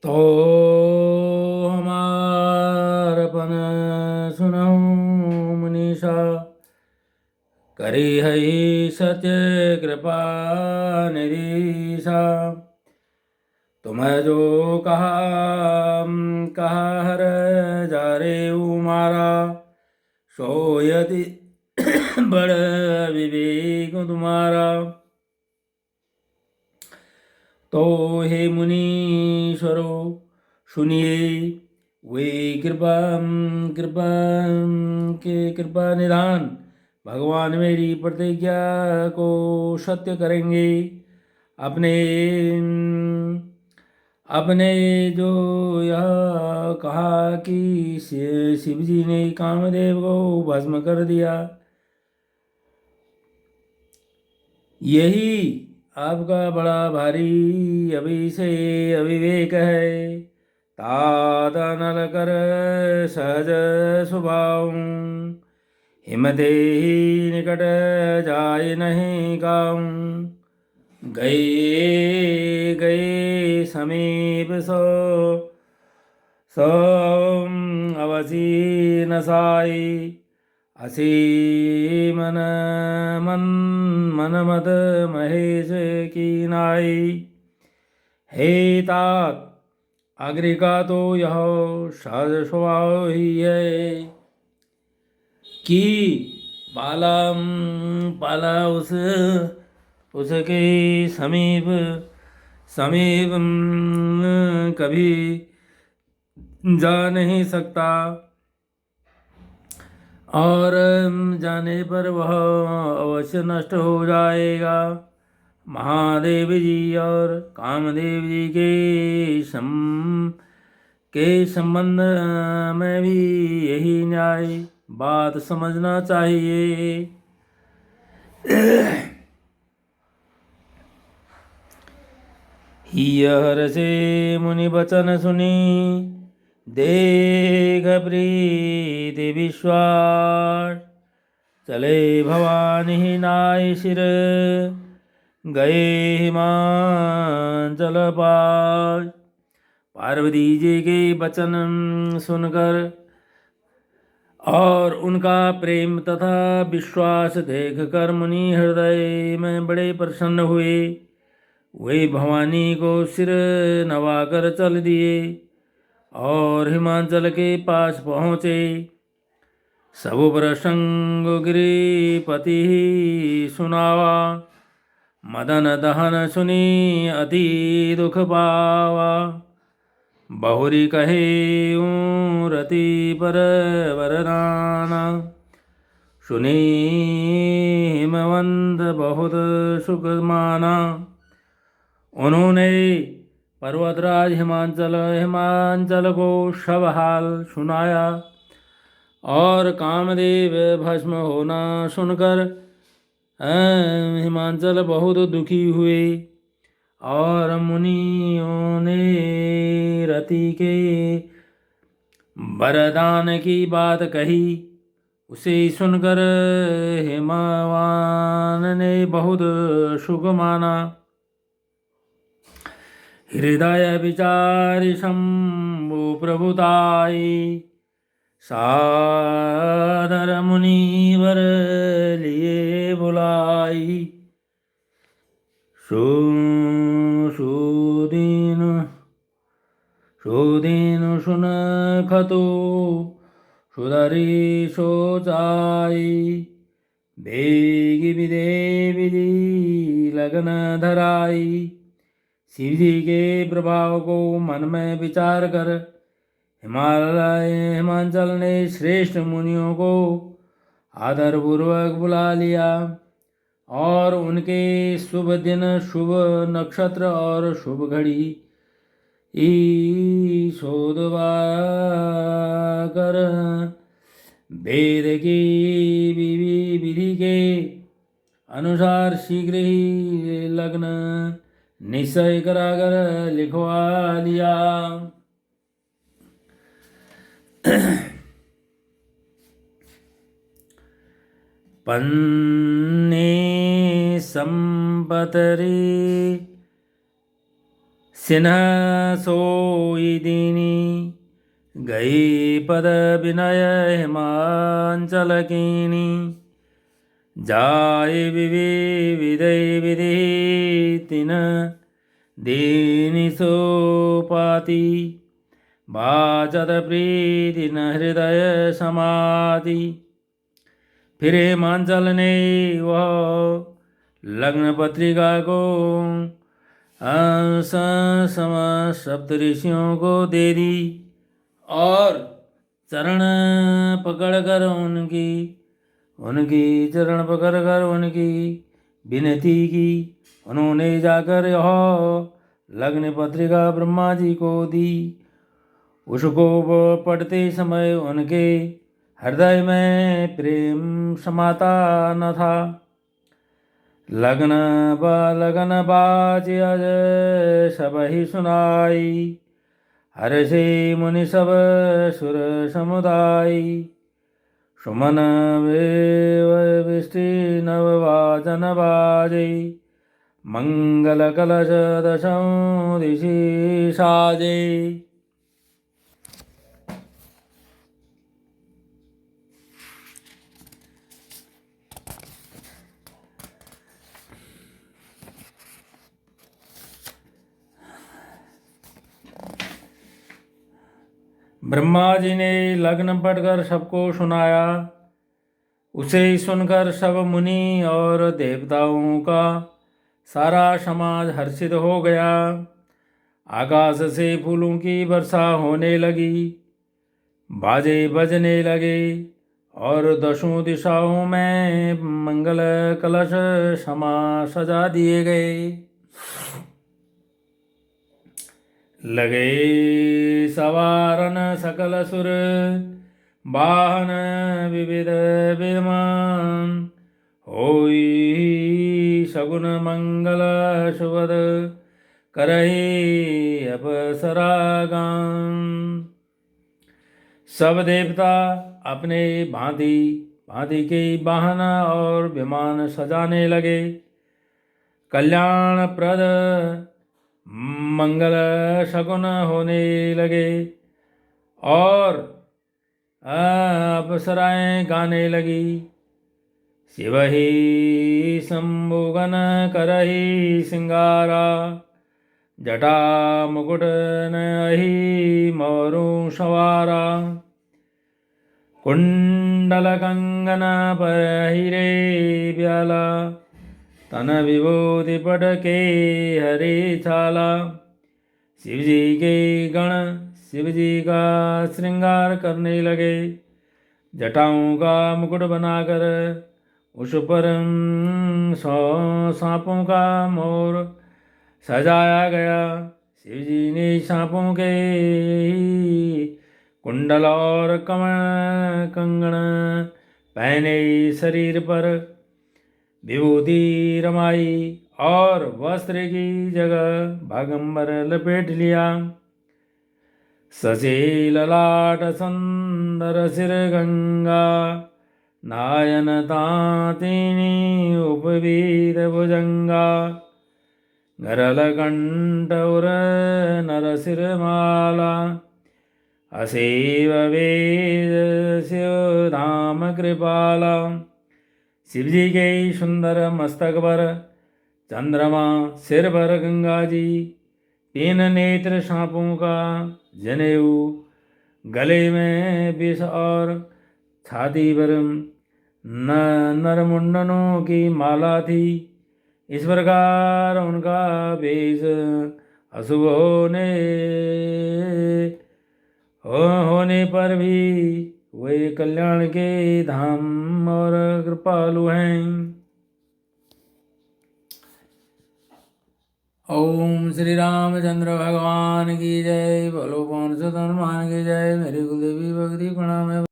तो हमारपन सुनऊ मनीषा, करी हई सत्य कृपा निधीसा। तुम जो कहा कहा हर जा रे मारा, सो यदि बड़ विवेक तुम्हारा। तो हे मुनीश्वरो सुनिए, वे कृपा कृपा कृपा निधान भगवान मेरी प्रतिज्ञा को सत्य करेंगे। अपने अपने जो यह कहा कि शिव जी ने कामदेव को भस्म कर दिया, यही आपका बड़ा भारी अभिषेक अविवेक है। तात नल कर सहज स्वभाव, हिमते निकट जाय नहीं गाऊं। गए गए समीप सो सो अवसी नसाई, असी मन मत महेश की नाई। हे तात, अग्नि का तो यह सहज स्वभाव ही है कि पाला पाला उसके समीप समीप कभी जा नहीं सकता, और जाने पर वह अवश्य नष्ट हो जाएगा। महादेव जी और कामदेव जी के संबंध में भी यही न्याय बात समझना चाहिए। हियर से मुनि वचन सुनी, देख प्रीति विश्वास। चले भवानी नाय सिर, गए हिमाचल पास। पार्वती जी के वचन सुनकर और उनका प्रेम तथा विश्वास देखकर मुनि हृदय में बड़े प्रसन्न हुए। वे भवानी को सिर नवाकर चल दिए और हिमाचल के पास पहुँचे। सब प्रसंग गिरिपति सुनावा, मदन दहन सुनी अति दुख पावा। बहुरी कहे रति पर वरदाना, सुनी हिमवंत बहुत सुख माना। उन्होंने पर्वतराज हिमांचल को सब हाल सुनाया, और कामदेव भस्म होना सुनकर हिमांचल बहुत दुखी हुए। और मुनियों ने रति के वरदान की बात कही। उसे सुनकर हिमवान ने बहुत सुख माना। हृदय विचारि शंभु प्रभुताई, सादर मुनिवर लिए बुलाई। सुदीन सुन खतो सुधरी सोचाई। बेगी विदे विधि लगन धराई। शिव जी के प्रभाव को मन में विचार कर हिमाचल ने श्रेष्ठ मुनियों को आदरपूर्वक बुला लिया, और उनके शुभ दिन, शुभ नक्षत्र और शुभ घड़ी शोधवा कर वेद की विधि के अनुसार शीघ्र ही लग्न निश्चय कराकर लिखवा लिया। पन्ने संपतरी सिन्ह सोई दीनी गई पद विनय हिमांचल कीनी जाय विधि विधि तिन दीनि सोपाति बाचत प्रीति न हृदय समाधि। फिर हिमांचल ने वह लग्न पत्रिका को सम सप्त ऋषियों को दे दी और चरण पकड़कर उनकी चरण पकड़कर उनकी विनती की। उन्होंने जाकर यह लग्न पत्रिका ब्रह्मा जी को दी। उसको पढ़ते समय उनके हृदय में प्रेम समाता न था। लगन बाज अज सब ही सुनाई हर्षे मुनि सब सुर समुदाय। सुमन विष्टि नववाचन बाजे मंगल कलश दशों दिशि साजे। ब्रह्मा जी ने लग्न पढ़कर सबको सुनाया। उसे सुनकर सब मुनि और देवताओं का सारा समाज हर्षित हो गया। आकाश से फूलों की वर्षा होने लगी, बाजे बजने लगे और दसों दिशाओं में मंगल कलश सजा दिए गए। लगे सवारन सकल सुर वाहन विविध विमान। होई सगुन मंगल शुभद करही अप्सरा गान। सब देवता अपने भांति भांति के वाहन और विमान सजाने लगे। कल्याणप्रद मंगल शकुन होने लगे और अप्सराएं गाने लगी। शिव ही शंभुगन करही सिंगारा। जटा मुकुट नही मोरू सवारा। कुंडल कंगन पहिरे ब्याला। तन विभूति पट के हरे छाला। शिवजी के गण शिवजी का श्रृंगार करने लगे। जटाओं का मुकुट बनाकर उस पर सांपों का मोर सजाया गया। शिवजी ने सांपों के कुंडल और कंगन पहने शरीर पर विभूति रमाई और वस्त्र की जगह बागंबर लपेट लिया। सचे ललाट सुंदर सिर गंगा। नायन तातिनी उपवीत भुजंगा। गरल कंठ उर नर सिर माला। असेव वेद शिव धाम कृपाला। शिवजी के सुंदर मस्तक पर चंद्रमा, सिर पर गंगा जी, तीन नेत्र सांपों का जनेऊ, गले में विष और छाती पर नरमुंडनों की माला थी। इस प्रकार उनका वेश अशुभ होने पर भी वे कल्याण के धाम और कृपालु हैं। ओम श्री रामचंद्र भगवान की जय। बोलो पवन सुत हनुमान की जय। मेरी कुलदेवी भक्ति प्रणाम है।